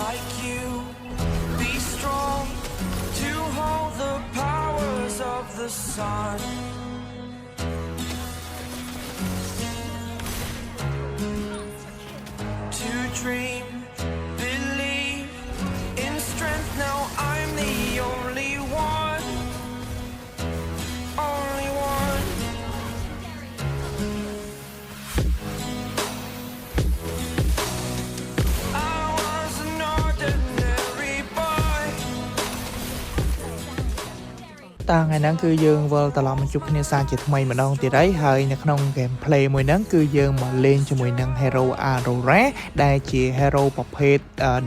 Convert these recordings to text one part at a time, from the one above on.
like you. Be strong to hold the powers of the sun. To dream, believe in strength. Now I'm the only one. Only one. I was an ordinary boy. តាថ្ងៃហ្នឹងគឺយើងវិលត្រឡប់មកជួបគ្នាសាជាថ្មីម្ដងទៀតហើយនៅក្នុង gameplay មួយហ្នឹងគឺយើងមកលេងជាមួយនឹង Hero Aurora ដែលជា Hero ប្រភេទ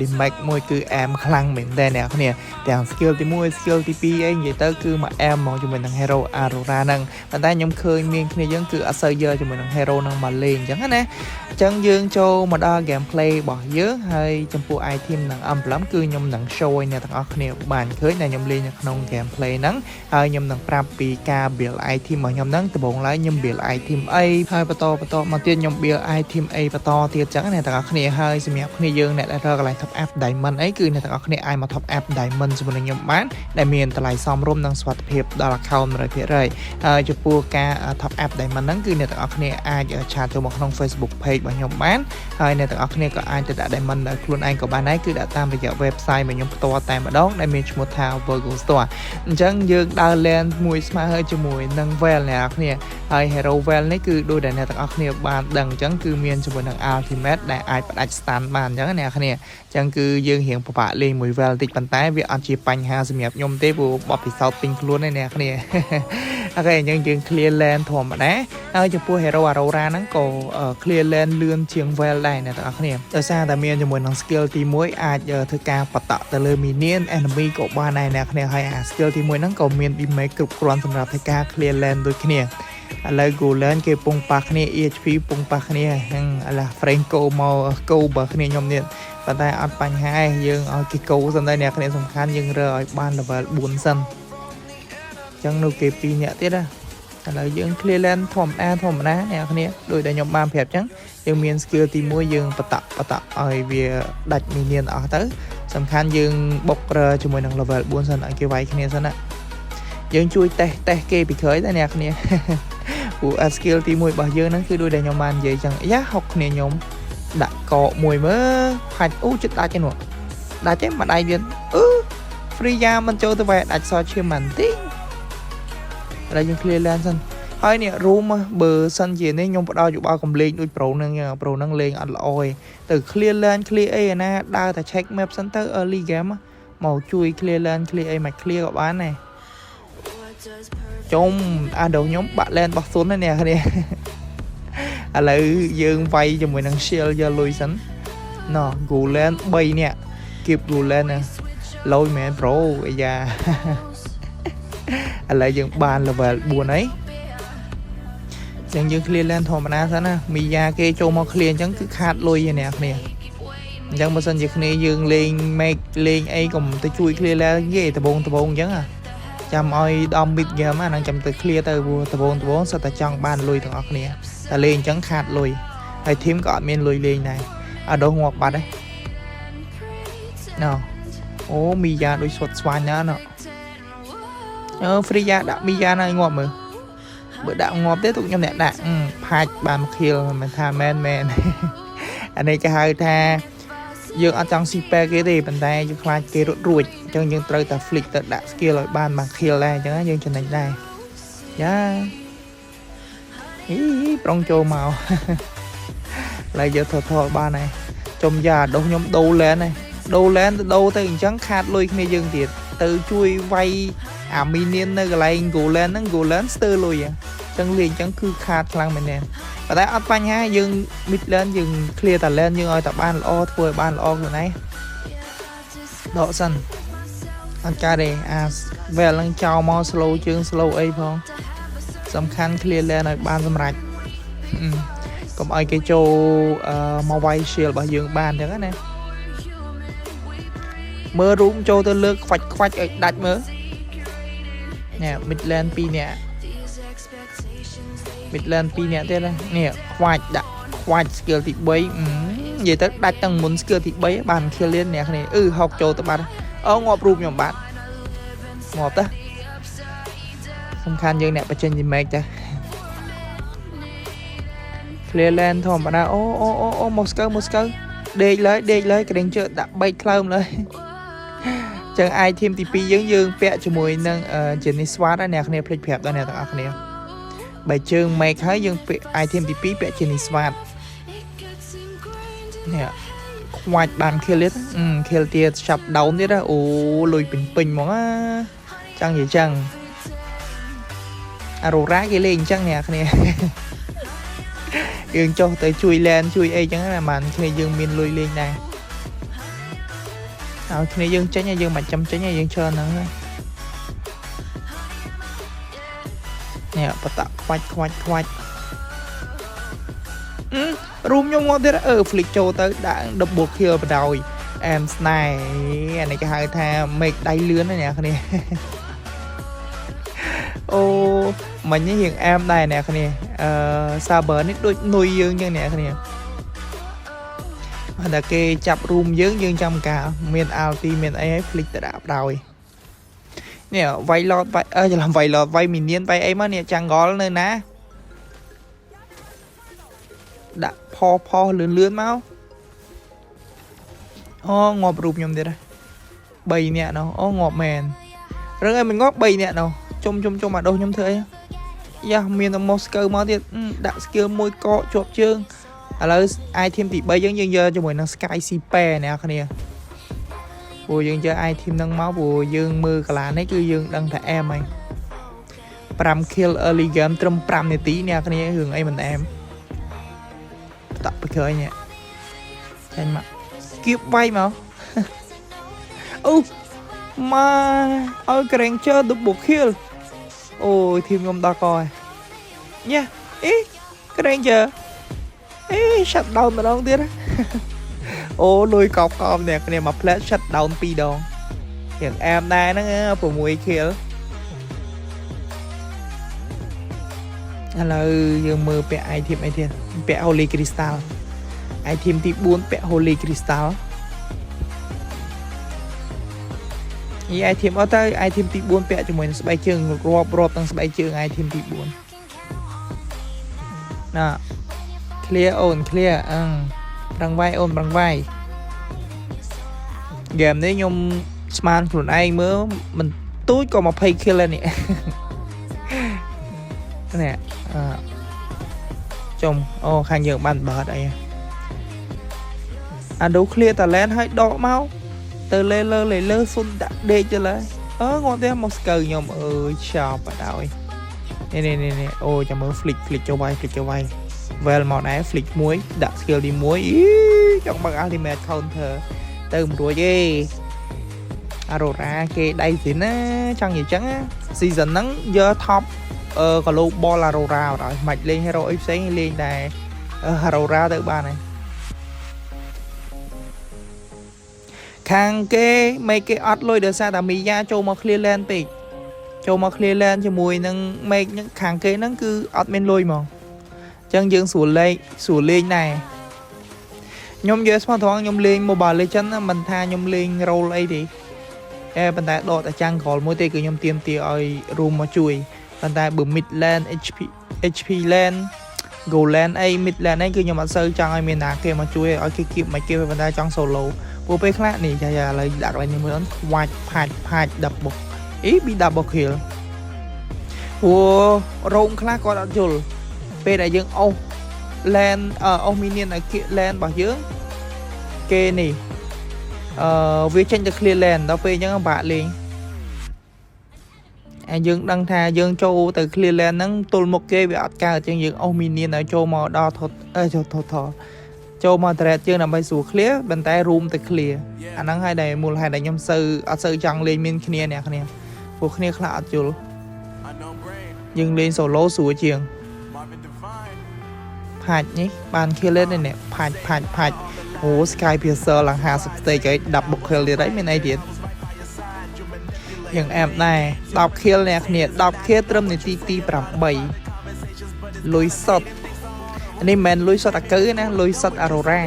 damage មួយគឺ aim ខ្លាំងមែនតើអ្នកគ្នាទាំង skill ទី1 skill ទី2អីនិយាយទៅគឺមក aim មកជាមួយនឹង Hero Aurora ហ្នឹងប៉ុន្តែខ្ញុំឃើញមានគ្នាយើងគឺអត់សូវយកជាមួយនឹង Hero ហ្នឹងមកលេងអញ្ចឹងណាអញ្ចឹងយើងចូលមកដល់ gameplay របស់យើងហើយចំពោះ item និង emblem គឺខ្ញុំនឹង show ឲ្យអ្នកទាំងអស់គ្នាបានឃើញដែលខ្ញុំលេងនៅក្នុង gameplay ហ្នឹងហើយខ្ញុំនឹងប្រាប់ពីការ build item របស់ខ្ញុំហ្នឹងដំបូងឡើយខ្ញុំ build item អីហើយបន្តមកទៀតខ្ញុំ build item អីបន្តទៀតចឹងអ្នកទាំងអស់គ្នាហើយសម្រាប់គ្នាយើងអ្នកដែលរកកន្លែង top up diamond អីគឺអ្នកទាំងអស់គ្នាអាចមក top up diamond ជាមួយនឹងខ្ញុំបានដែលមានតម្លៃសមរម្យនិងសុវត្ថិភាពដល់ account 100%ហើយចំពោះការ top up diamond ហ្នឹងគឺអ្នកទាំងអស់គ្នាអាចឆាតចូលមកក្នុង Facebook page របស់ខ្ញុំបានហើយអ្នកទាំងអស់គ្នាក៏អាចទៅដាក់ diamond ដល់ខ្លួនឯងក៏បានដែរគឺដាក់តាមរយៈ website របស់ខ្ញុំផ្ទាល់តែម្ដងដែលមានឈ្មោះថា Virgo Store អញ្ចឹងយើងដើរ land មួយស្មើហើយជាមួយនឹង Vel អ្នកគ្នាហើយ Hero Vel នេះគឺដូចដែលអ្នកទាំងអស់គ្នាបានដឹងអញ្ចឹងគឺមានជាមួយនឹង Ultimate ដែលអាចផ្ដាច់ stand បានអញ្ចឹងអ្នកគ្នាអញ្ចឹងគឺយើងរៀងពិបាកលេងមួយ Vel តិចប៉ុន្តែវាអត់ជាបញ្ហាសម្រាប់ខ្ញុំទេព្រោះបបពិសោធន៍ពេញខ្លួនឯអ្នកគ្នាអូខេអញ្ចឹងយើង clear land ធម្មតាហើយចំពោះ Hero Aurora ហ្នឹងក៏ clear land លឿនជាង Vel ដែរអ្នកទាំងអស់គ្នាដោយសារតែមានជាមួយនឹង skill ទី1អាចធ្វើការបតក់ទៅលើ minion enemy ក៏បានដែរអ្នកគ្នាហើយអា skill ទី1ហ្នឹងក៏មាន damage គ្រប់គ្រាន់សម្រាប់ធ្វើការ clear land ដូចគ្នាឥឡូវ Golden គេពងប៉ះគ្នា EHP ពងប៉ះគ្នាហ្នឹងឥឡូវ Franco មកគោបើគ្នាខ្ញុំនេះប៉ុន្តែអត់បញ្ហាយើងឲ្យគេគោសិនដែរអ្នកគ្នាសំខាន់យើងរើឲ្យបាន level 4 សិនអញ្ចឹងនៅគេ2នាក់ទៀតណាឥឡូវយើង clear land ធម្មតាអ្នកគ្នាដូចដែលខ្ញុំបានប្រាប់អញ្ចឹងយើងមាន skill ទី1យើងបតក់ឲ្យវាដាច់ minion អស់ទៅសំខាន់យើងបុករើជាមួយនឹង level 4 សិនឲ្យគេវាយគ្នាសិនណាយើងជួយតេស្តគេពីក្រោយដែរអ្នកគ្នាព្រោះ skill ទី1របស់យើងហ្នឹងគឺដូចដែលខ្ញុំបាននិយាយអញ្ចឹងយ៉ាហុកគ្នាខ្ញុំដាក់កកមួយមើលផាច់អូចិត្តដាច់ឯនោះដាច់ឯមួយដៃទៀតfree យ៉ាមិនចូលទៅវាយដាច់សឈាមបន្តិចឥឡូវយើង clear land សិនហើយនេះ room បើសិនជានេះខ្ញុំផ្ដោតយោបល់កំលេងដូច pro ហ្នឹងលេងអត់ល្អទេទៅ clear land clear អីណាដើរតែ check map សិនទៅ early game មកជួយ clear land clear អីមក clear ក៏បានដែរចុំអាដល់ខ្ញុំបាក់ land របស់ស៊ុនណាអ្នកគ្នាឥឡូវយើងវាយជាមួយនឹង shield យកលុយសិនណោះ Golden 3នាក់គៀប Golden ណាលុយមែន pro អាយ៉ាឥឡូវយើងបាន level 4ហើយអញ្ចឹងយើង clear land ធម្មតាសិនណាមីយ៉ាគេចូលមក clear អញ្ចឹងគឺខាតលុយឯអ្នកគ្នាអញ្ចឹងបើសិនជាគ្នាយើងលេង make លេងអីកុំទៅជួយ clear land គេដបងអញ្ចឹងចាំឲ្យដល់ mid game ហ្នឹងចាំទៅ clear ទៅដបងសិតតែចង់បានលុយទាំងអស់គ្នាតែលេងអញ្ចឹងខាតលុយហើយ team ក៏អត់មានលុយលេងដែរអត់ដល់ងាប់បាត់ទេណ៎អូមីយ៉ាដូចស្វាត់ស្វាញណាណ៎free យ៉ាដាក់មីយ៉ាណាងាប់មើលបើដាក់ងាប់ទេទុកខ្ញុំអ្នកដាក់ផាច់បានមួយ kill មិនថាមែនអានេះគេហៅថាយើងអត់ចង់ស៊ីប៉ែគេទេប៉ុន្តែយើងខ្លាចគេរត់រួចអញ្ចឹងយើងត្រូវតែ flick ទៅដាក់ skill ឲ្យបានមួយ kill ដែរអញ្ចឹងយើងចំណេញដែរយ៉ាប្រងចូលមកឡើយយកថតបានហើយចុំយ៉ាដុសខ្ញុំដូរ land ហើយដូរ land ទៅដូរទៅអញ្ចឹងខាតលុយគ្នាយើងទៀតទៅជួយវាយអា minion នៅកន្លែង Golden ហ្នឹង Golden ស្ទើរលុយអញ្ចឹងលេងអញ្ចឹងគឺខាតខ្លាំងមែនទេប៉ុន្តែអត់បញ្ហាយើង mid lane យើង clear តា lane យើងឲ្យតែបានល្អធ្វើឲ្យបានល្អខ្លួនឯងដកសិនអត់កើតទេអា Vel ហ្នឹងចោលមក slow ជើង slow អីផងសំខាន់ clear lane ឲ្យបានសម្រេចកុំឲ្យគេចូលមកវាយ shield របស់យើងបានអញ្ចឹងណាមើល room ចូលទៅលើខ្វាច់ឲ្យដាច់មើលនេះ mid lane 2នាក់ mid lane 2នាក់ទៀតនេះខ្វាច់ដាក់ខ្វាច់ skill ទី3 vậy tới đặt tầng muốn skill thì bấy bàn kia lên nè này học chỗ tụi bạn ngọt rùm nhom bạn ngọt ta không khăn dương nè bà trên gì mệt cha clear lên thôi bạn nào ô Moscow đi lấy cái đánh chưa đã bay clownเลยchẳng ai thêm thì pi dương vẽ cho mùi nâng trên đi swat đó nè này play phẹp đó nè tặng này bài chương mày thấy dương ai thêm thì pi vẽ trên đi swat nè ngoài bàn kia liệt kia tia chập đầu thế đó lùi bình món chẳng gì chẳng Aurora cái lên chẳng nè này dương cho tới chui lên chui ấy chẳng là màn khi dương miền lùi lên này khi dương tránh nha dương mà chăm tránh nha dương cho nó nè bắt tạo khoạch room nhung ngon thế đó flick cho tới đã đập buộc kia vào đầu em này cái hai tha mệt đáy lươn này nè này mình như hiện em này nè này sao bờ nít đôi nuôi dương như nè này là cái chập room dương trong cả miền alti miền ai flick đã đạp rồi nè vay lọt vay làm vay lọt vay mình niên vay ấy mà nè chẳng có nơi ná đã po lươn máu ngọt rụp nhom thế đây bầy nè nó ngọt mèn rồi ơi mình ngót bầy nè nó trong mà đâu nhom thế miền Moscow mà thì đã skill môi cọ chọt chương là ai thêm thì bây giờ giờ cho mình năng sky sipe nè nè bùa dương cho ai thêm nâng máu bùa dương mưa cả là nấy cứ dương đăng thả em anh pram kill early game trâm pram này tí nè nè hưởng ấy mình em tập chơi nhỉ trên mặt kiếp bay mà mà cái đánh chơi được bộ kill ôi thêm ngâm ta coi nha cái đánh chơi shut down mà đâu tiếc á lùi cọc nè cái này mà play shut down pi đòn hiện em đây nó phụ mùi kill là dương mơ pẹ ai thêm pẹ holy crystal ai thêm thì 4 pẹ holy crystal ý ai thêm ở tới ai thêm thì 4 pẹ cho mình bay chương rộp tăng bay chương ai thêm thì 4 nè clear bằng vai game đấy nhung smart của anh mới mình túi còn một pay kill lên nè nè chồng khang nhượng bàn bờ đây đấu clear ta lên hay đỏ máu từ lơ xuân đã đê cho lấy ngon thế một cờ nhom chào bà đạo nè cho mới flick cho vay về món này flick muối đặt skill đi muối trong bằng ultimate counter từ một đuổi gì Aurora cái đây thì nó chẳng gì trắng á season nắng giờ top còn lâu ball Aurora rồi mạch lên hero FC lên này Aurora tới ba này khang cái mấy cái ớt lôi được xa tạm mì cho mà clear lên tị cho mà clear lên cho mùi nâng mấy những khang cái nó cứ ớt men lôi mà chân dương sủa lên này nhom giờ smart thoáng nhom lên mobile legend mình tha nhom lên role ấy thì bên ta đọt ở trang gọi mỗi tê cứ nhom tiêm tia ơi room mà chui bên ta bự mid lane HP lane go lane ấy mid lane ấy cứ nhom mà sơ trang ai miền nào kia mà chui ở cái kịp mà kia bên ta trong solo vô pe khác này chả là đặt lại những món white pad đập bột ý bị đập bột hiểu rong khác có đặt chul pe đại dương lên minion ở kia lên bảo dưỡng kê này việc tranh được clear land đó pe những bạn liền dương đăng tha dương châu từ clear land nắng tôn một kê bị ắt cao trên dương minion ở châu mò đo thuật châu mà tệ chưa nằm bay xuống clear bên tay room từ clear anh đang hai đầy một hai đầy nhom sư chẳng lên min kia nè phụ kia khá chul nhưng lên solo xuống chieng phạt nhé bàn kia lên này nè phạt Sky Piercer là 50 stage cái đập một kill đấy bên này điện hiện em này đọc kill nè đọc kia trâm này ti 7 lùi sọt នេះមិនលុយសុតអាគឺណាលុយសុតអារ៉ូរ៉ាឥ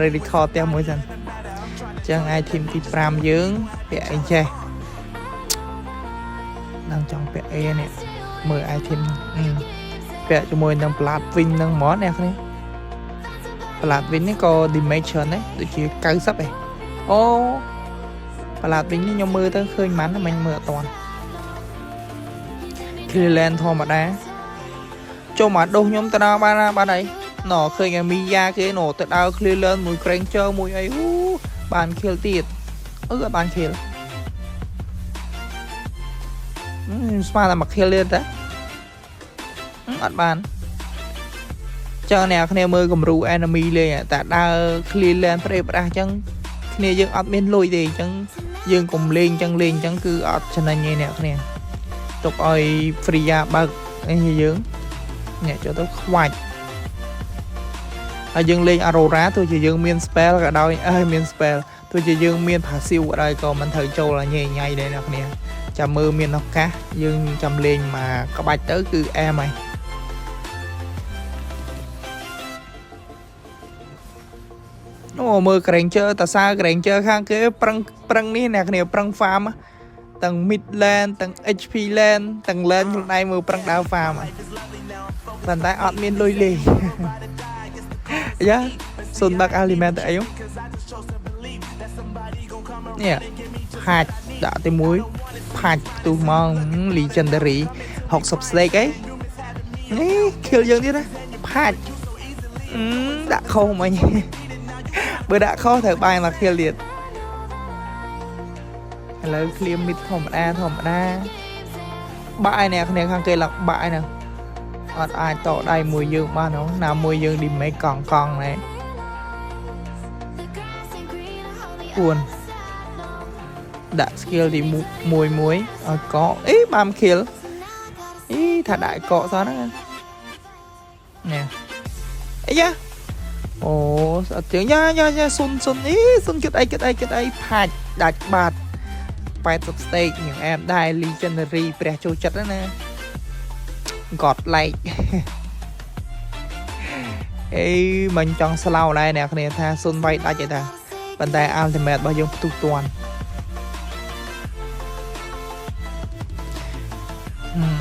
ឡូវរីខផ្ទះមួយសិនចឹងឲ្យធីមទី5យើងពាក់អីចេះនឹងចង់ពាក់អីនេះមើលឲ្យធីមពាក់ជាមួយនឹងប្លាតវិញនឹងហ្មងអ្នកនេះប្លាតវិញនេះក៏ damage ហ្នឹងដូចជា90ឯងអូប្លាតវិញនេះខ្ញុំមើលទៅឃើញមិនមិញមើលអត់តាន់ Clearland ធម្មតាចូលមកដុសខ្ញុំទៅដល់បានអីណ៎ឃើញអាមីយ៉ាគេណ៎ទៅដល់ Clearland មួយក្រែងជើមួយអីបាន kill ទៀតអត់បាន kill ស្មានតែមក kill ទៀតតាអត់បានចឹងអ្នកគ្នាមើលគំរូ enemy លេងតែដើរ Clearland ប្រេះប្រាស់ចឹងគ្នាយើងអត់មានលុយទេចឹងយើងកុំលេងចឹងគឺអត់ចំណេញទេអ្នកគ្នាទុកឲ្យ free បើកអីយើងអ្នកចូលទៅខ្វាច់ហើយយើងលេង Aurora ទោះជាយើងមាន spell ក៏ដោយមាន spell ទោះជាយើងមាន passive ក៏ដោយក៏មិនត្រូវចូលឲ្យញ៉ៃដែរអ្នកគ្នាចាំមើលមានឱកាសយើងចាំលេងមកក្បាច់ទៅគឺអែមហើយអូមើល Granger តាសា Granger ខាងគេប្រឹងនេះអ្នកគ្នាប្រឹង farm ទាំង mid lane ទាំង HP lane ទាំង lane ខ្លួនឯងមើលប្រឹងដើរ farm ប៉ុន្តែអត់មានលុយលេងយ៉ាសុនបាក់ element អីនេះផាច់ដាក់តែមួយផាច់ទូមក legendary 60 stake អីនេះ kill យើងទៀតណាផាច់ដាក់ខុសមិញបើដាក់ខុសត្រូវបាយមក kill ទៀតឥឡូវ clear mid ធម្មតាបាក់ឯអ្នកគ្នាខាងគេឡើងបាក់ឯហ្នឹងអត់អាចតដៃមួយយើងបានហ៎ណាមួយយើង damage កង់ណែពួនដាក់ skill ទី1ឲ្យកកអីបាន kill អីថាដាក់កកសោះហ្នឹងនេះអីយ៉ាអូអត់ជើងយ៉ាសុនអីសុនគិតអីផាច់ដាច់បាត់80 stake យ៉ាងអែមដែរ legendary ព្រះចូលចិត្តណា God like អីមិនចង់ស្លោដែរអ្នកគ្នាថាសុនវាយដាច់ទេតាប៉ុន្តែ ultimate របស់យើងផ្ទុះទាន់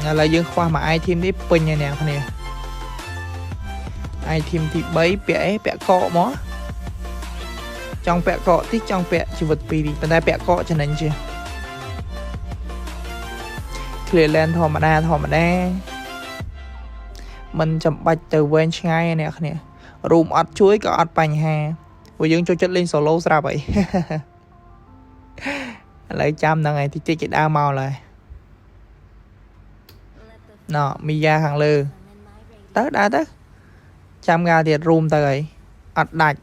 ឥឡូវយើងខ្វះមួយ item នេះពេញហើយអ្នកគ្នា item ទី3ពាក់អីពាក់កកមកចង់ពាក់កកទីចង់ពាក់ជីវិត2ទីប៉ុន្តែពាក់កកចំណេញជាង Clearland ធម្មតាមិនចាំបាច់ទៅវែងឆ្ងាយអ្នកគ្នារូមអត់ជួយក៏អត់បញ្ហាព្រោះយើងចូលចិត្តលេង solo ស្រាប់ហើយឥឡូវចាំហ្នឹងហើយតិចគេដើរមកឡើយណ៎មីយ៉ាខាងលើទៅដើរទៅចាំកាលទៀតរូមទៅហើយអត់ដាច់